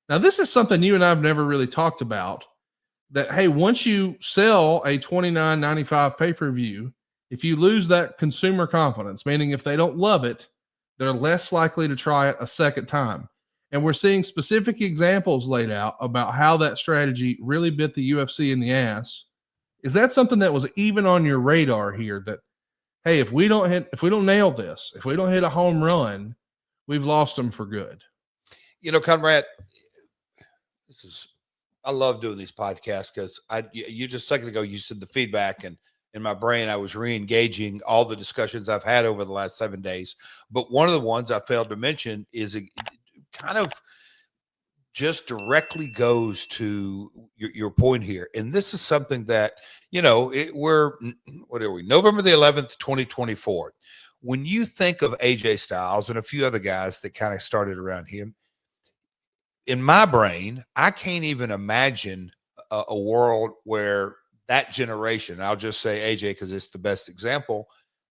Now, this is something you and I've never really talked about. That, hey, once you sell a $29.95 pay-per-view, if you lose that consumer confidence, meaning if they don't love it, they're less likely to try it a second time. And we're seeing specific examples laid out about how that strategy really bit the UFC in the ass. Is that something that was even on your radar here? That, hey, if we don't nail this, if we don't hit a home run, we've lost them for good. Conrad, I love doing these podcasts because you just a second ago, you said the feedback, and in my brain, I was re-engaging all the discussions I've had over the last 7 days. But one of the ones I failed to mention is kind of just directly goes to your point here. And this is something that, we're, what are we, November the 11th, 2024. When you think of AJ Styles and a few other guys that kind of started around him, in my brain, I can't even imagine a world where that generation, I'll just say AJ because it's the best example,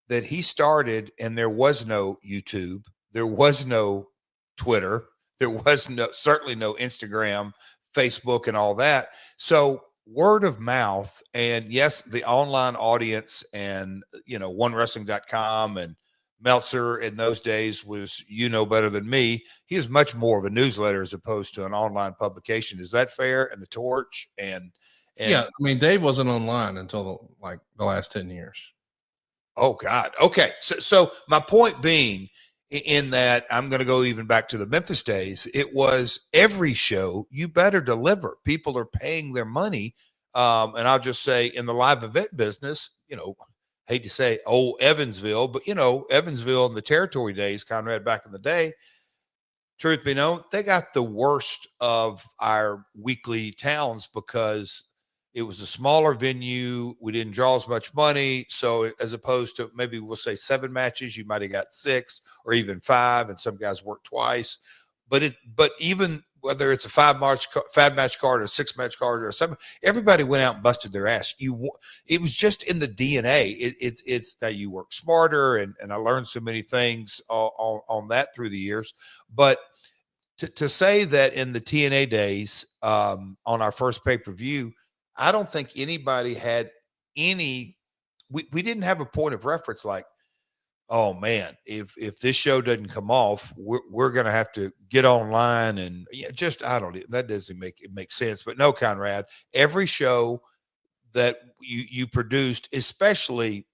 that he started and there was no YouTube, there was no Twitter, there was certainly no Instagram, Facebook, and all that. So word of mouth, and yes, the online audience, and OneWrestling.com and Meltzer in those days was, better than me. He is much more of a newsletter as opposed to an online publication. Is that fair? And the Torch and yeah, I mean, Dave wasn't online until the last 10 years. Oh God. Okay. So my point being, in that, I'm going to go even back to the Memphis days. It was every show you better deliver. People are paying their money. And I'll just say, in the live event business, hate to say Evansville, but Evansville in the territory days, Conrad, back in the day, truth be known, they got the worst of our weekly towns because it was a smaller venue. We didn't draw as much money. So as opposed to maybe we'll say 7 matches, you might have got 6 or even 5, and some guys work twice. But even whether it's a 5-match card or a 6-match card or something, everybody went out and busted their ass. It was just in the DNA. It's that you work smarter, and I learned so many things on that through the years. But to say that in the TNA days, on our first pay-per-view, I don't think anybody had we didn't have a point of reference like, oh man, if this show doesn't come off, we're going to have to get online and that doesn't make sense. But no, Conrad, every show that you produced, especially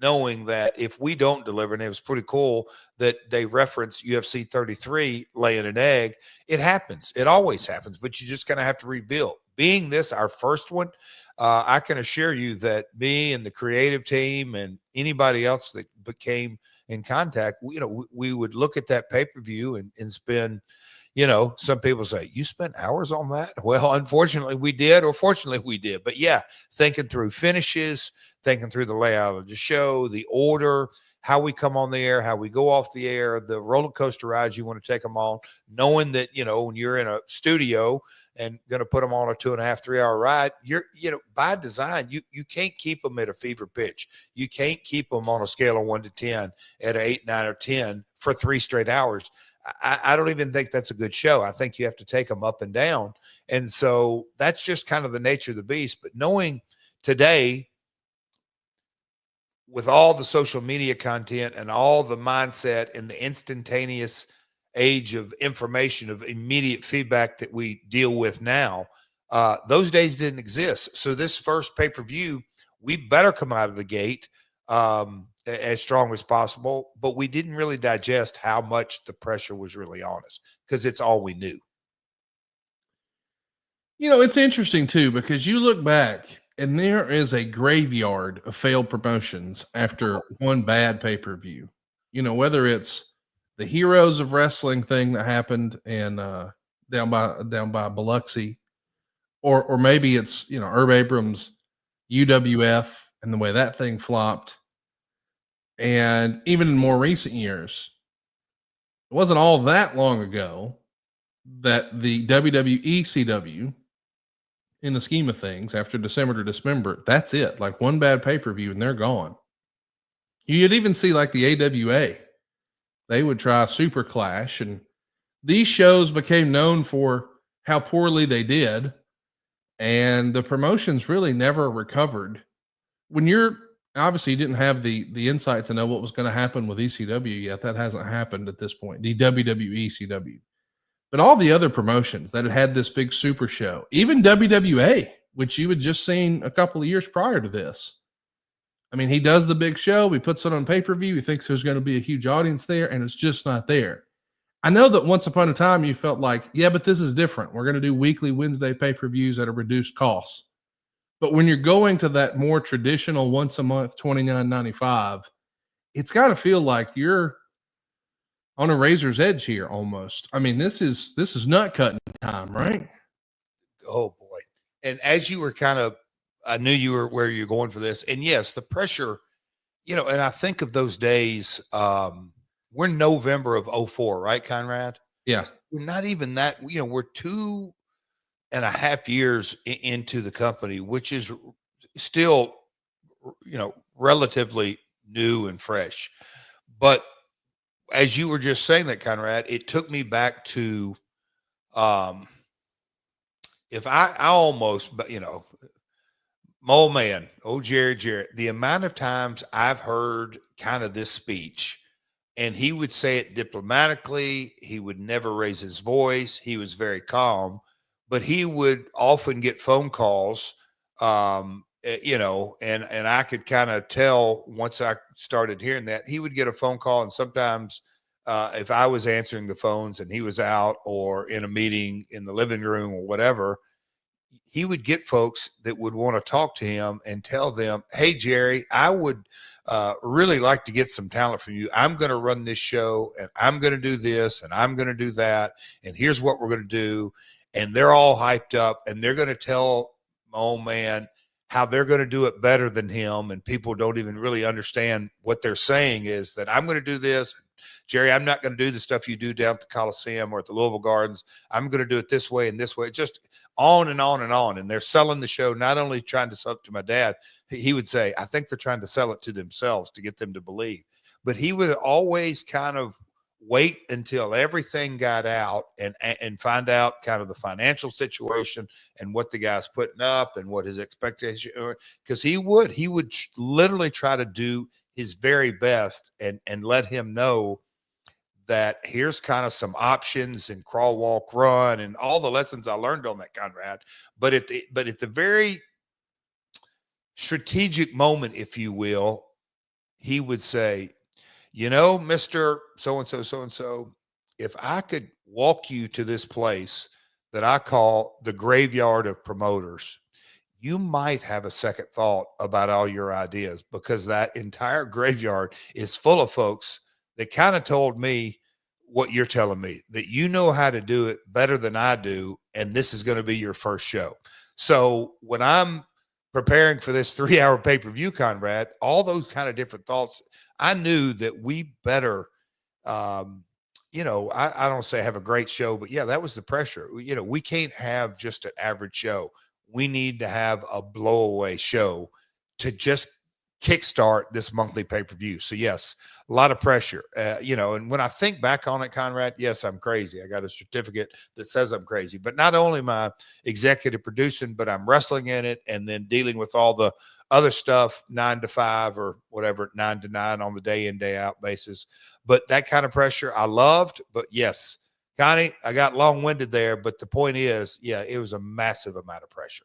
knowing that if we don't deliver, and it was pretty cool that they reference UFC 33 laying an egg. It happens. It always happens, but you just kind of have to rebuild. Being this our first one, I can assure you that me and the creative team and anybody else that became in contact, we would look at that pay-per-view and spend, some people say, you spent hours on that? Well, unfortunately we did, or fortunately we did. But yeah, thinking through finishes, thinking through the layout of the show, the order, how we come on the air, how we go off the air, the roller coaster rides you want to take them on, knowing that, when you're in a studio and going to put them on a 2.5, 3 hour ride, you're, by design, you can't keep them at a fever pitch. You can't keep them on a scale of 1 to 10 at 8, 9, or 10 for 3 straight hours. I don't even think that's a good show. I think you have to take them up and down. And so that's just kind of the nature of the beast. But knowing today, with all the social media content and all the mindset and the instantaneous age of information, of immediate feedback that we deal with now, those days didn't exist. So this first pay-per-view, we better come out of the gate as strong as possible, but we didn't really digest how much the pressure was really on us because it's all we knew. It's interesting too, because you look back and there is a graveyard of failed promotions after one bad pay-per-view. Whether it's the Heroes of Wrestling thing that happened in down by Biloxi, or maybe it's Herb Abrams' UWF and the way that thing flopped. And even in more recent years, it wasn't all that long ago that the WWE CW, in the scheme of things, after December to Dismember, that's it. Like one bad pay-per-view and they're gone. You'd even see like the AWA. They would try Super Clash, and these shows became known for, how poorly they did, and the promotions really never recovered. When you're obviously you didn't have the insight to know what was going to happen with ECW yet. That hasn't happened at this point. The WWE ECW. But all the other promotions that had this big super show, even WWA, which you had just seen a couple of years prior to this. I mean, he does the big show, he puts it on pay-per-view, he thinks there's going to be a huge audience there, and it's just not there. I know that once upon a time you felt like, yeah, but this is different. We're going to do weekly Wednesday pay-per-views at a reduced cost. But when you're going to that more traditional once a month $29.95, it's got to feel like you're on a razor's edge here almost. I mean, this is nut cutting time, right? Oh boy. And as you were I knew you were where you're going for this. And yes, the pressure, and I think of those days, we're November of 04, right, Conrad? Yeah. We're not even that, we're 2.5 years into the company, which is still, relatively new and fresh. But as you were just saying that, Conrad, it took me back to, if I almost, but my old man, Jarrett, the amount of times I've heard kind of this speech, and he would say it diplomatically. He would never raise his voice. He was very calm, but he would often get phone calls, and I could kind of tell once I started hearing that he would get a phone call. And sometimes if I was answering the phones and he was out or in a meeting in the living room or whatever, he would get folks that would want to talk to him and tell them, hey, Jerry, I would really like to get some talent from you. I'm going to run this show and I'm going to do this and I'm going to do that. And here's what we're going to do. And they're all hyped up and they're going to tell my old man how they're going to do it better than him. And people don't even really understand what they're saying is that I'm going to do this. Jerry, I'm not going to do the stuff you do down at the Coliseum or at the Louisville Gardens. I'm going to do it this way and this way, just on and on and on. And they're selling the show, not only trying to sell it to my dad. He would say, I think they're trying to sell it to themselves to get them to believe. But he would always kind of wait until everything got out and find out kind of the financial situation and what the guy's putting up and what his expectation, because he would literally try to do his very best and let him know that here's kind of some options and crawl, walk, run, and all the lessons I learned on that, Conrad. But at the very strategic moment, if you will, he would say, Mr. So-and-so, so-and-so, if I could walk you to this place that I call the graveyard of promoters, you might have a second thought about all your ideas, because that entire graveyard is full of folks that kind of told me what you're telling me, that you know how to do it better than I do, and this is going to be your first show. So when I'm preparing for this 3-hour pay-per-view, Conrad, all those kind of different thoughts, I knew that we better, I don't say have a great show, but yeah, that was the pressure. We can't have just an average show. We need to have a blowaway show to just kickstart this monthly pay-per-view. So yes, a lot of pressure, and when I think back on it, Conrad, yes, I'm crazy. I got a certificate that says I'm crazy, but not only am I executive producing, but I'm wrestling in it and then dealing with all the other stuff, 9 to 5 or whatever, 9 to 9 on the day in, day out basis. But that kind of pressure I loved. But yes, Connie, I got long-winded there, but the point is, yeah, it was a massive amount of pressure.